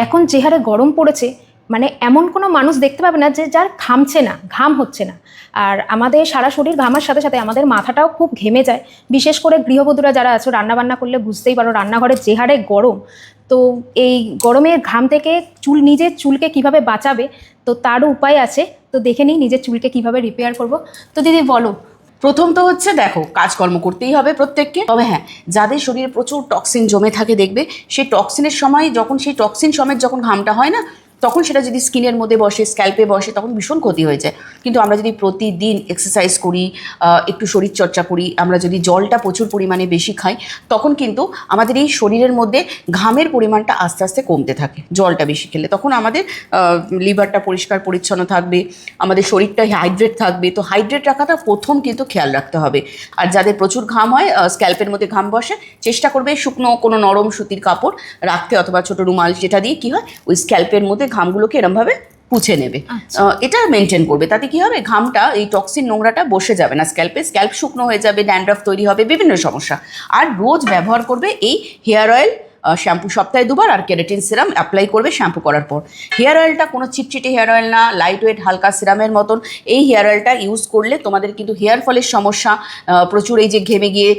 এখন যে হারে গরম পড়েছে, মানে এমন কোনো মানুষ দেখতে পাবে না যে যার ঘামছে না, ঘাম হচ্ছে না। আর আমাদের সারা শরীর ঘামার সাথে সাথে আমাদের মাথাটাও খুব ঘেমে যায়। বিশেষ করে গৃহবধূরা যারা আছো, রান্নাবান্না করলে বুঝতেই পারো রান্নাঘরে যে হারে গরম। তো এই গরমের ঘাম থেকে নিজের চুলকে কিভাবে বাঁচাবে, তো তারও উপায় আছে। তো দেখে নিই নিজের চুলকে কিভাবে রিপেয়ার করব। তো দিদি বলো। প্রথম তো হচ্ছে দেখো, কাজকর্ম করতেই হবে প্রত্যেককে। তবে হ্যাঁ, যাদের শরীরে প্রচুর টক্সিন জমে থাকে দেখবে, সেই টক্সিনের সময় যখন সেই টক্সিন সমেত যখন ঘামটা হয় না, তখন সেটা যদি স্কিনের মধ্যে বসে, স্ক্যাল্পে বসে, তখন ভীষণ ক্ষতি হয়ে যায়। কিন্তু আমরা যদি প্রতিদিন এক্সারসাইজ করি, একটু শরীরচর্চা করি, আমরা যদি জলটা প্রচুর পরিমাণে বেশি খাই, তখন কিন্তু আমাদের এই শরীরের মধ্যে ঘামের পরিমাণটা আস্তে আস্তে কমতে থাকে। জলটা বেশি খেলে তখন আমাদের লিভারটা পরিষ্কার পরিচ্ছন্ন থাকবে, আমাদের শরীরটা হাইড্রেট থাকবে। তো হাইড্রেট রাখাটা প্রথম কিন্তু খেয়াল রাখতে হবে। আর যাদের প্রচুর ঘাম হয়, স্ক্যাল্পের মধ্যে ঘাম বসে, চেষ্টা করবে শুকনো কোনো নরম সুতির কাপড় রাখতে, অথবা ছোটো রুমাল, যেটা দিয়ে কী হয় ওই স্ক্যাল্পের মধ্যে ঘামগুলোকে এরমভাবে পুছে নেবে। এটা মেনটেন করবে। তাতে কি হবে, ঘামটা, এই টক্সিন নোংরাটা বসে যাবে না স্ক্যাল্পে, স্ক্যাল্প শুকনো হয়ে যাবে, ড্যান্ড্রাফ তৈরি হবে, বিভিন্ন সমস্যা। আর রোজ ব্যবহার করবে এই হেয়ার অয়েল, শ্যাম্পু সপ্তাহে 2বার, আর কেরাটিন সিরাম অ্যাপ্লাই করবে শ্যাম্পু করার পর। হেয়ার অয়েলটা কোনো চিটচিটে হেয়ার অয়েল না, লাইট ওয়েট হালকা সিরামের মতন এই হেয়ার অয়েলটা ইউজ করলে তোমাদের কিন্তু হেয়ার ফলের সমস্যা প্রচুর, এই যে ঘেমে গিয়ে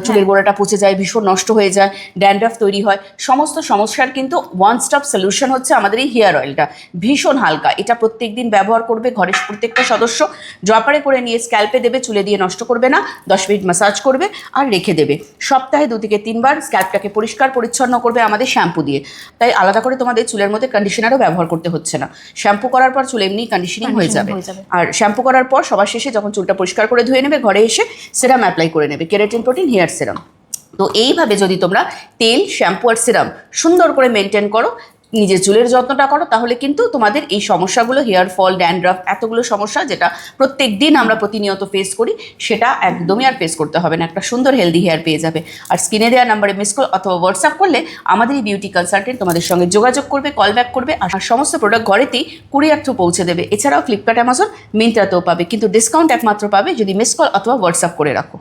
চুলের গোড়াটা পচে যায়, ভীষণ নষ্ট হয়ে যায়, ড্যান্ড্রাফ তৈরি হয়, সমস্ত সমস্যার কিন্তু ওয়ান স্টপ সলিউশন হচ্ছে আমাদের এই হেয়ার অয়েলটা। ভীষণ হালকা, এটা প্রত্যেক দিন ব্যবহার করবে ঘরের প্রত্যেকটা সদস্য। ড্রপারে করে নিয়ে স্ক্যাল্পে দেবে, চুলে দিয়ে নষ্ট করবে না, 10 মিনিট ম্যাসাজ করবে আর রেখে দেবে। সপ্তাহে 2 থেকে 3 বার স্ক্যাল্পটাকে পরিষ্কার পরিচ্ছন্ন করবে আমাদের শ্যাম্পু দিয়ে। তাই আলাদা করে তোমাদের চুলের মধ্যে কন্ডিশনারও ব্যবহার করতে হচ্ছে না। শ্যাম্পু করার পর চুল এমনি কন্ডিশনিং হয়ে যাবে। আর শ্যাম্পু করার পর সবার শেষে যখন চুলটা পরিষ্কার করে ধুয়ে নেবে, ঘরে এসে সিরাম অ্যাপ্লাই করে নেবে, কেরাটিন প্রোটিন হেয়ার সিরাম। তো এইভাবে যদি তোমরা তেল, শ্যাম্পু আর সিরাম সুন্দর করে মেনটেন করো, নিজের চুলের যত্নটা করো, তাহলে কিন্তু তোমাদের এই সমস্যাগুলো, হেয়ার ফল, ড্যান্ড্রাফ, এতগুলো সমস্যা যেটা প্রত্যেক দিন আমরা প্রতিনিয়ত ফেস করি, সেটা একদমই আর ফেস করতে হবে না। একটা সুন্দর হেলদি হেয়ার পেয়ে যাবে। আর স্ক্রিনে দেওয়া নাম্বারে মিস কল অথবা হোয়াটসঅ্যাপ করলে আমাদের এই বিউটি কনসালটেন্ট তোমাদের সঙ্গে যোগাযোগ করবে, কল ব্যাক করবে, আর সমস্ত প্রোডাক্ট ঘরেতেই কুরিয়ার থ্রু পৌঁছে দেবে। এছাড়াও ফ্লিপকার্ট, অ্যামাজন, মিন্ত্রাতেও পাবে, কিন্তু ডিসকাউন্ট একমাত্র পাবে যদি মিস কল অথবা হোয়াটসঅ্যাপ করে রাখো।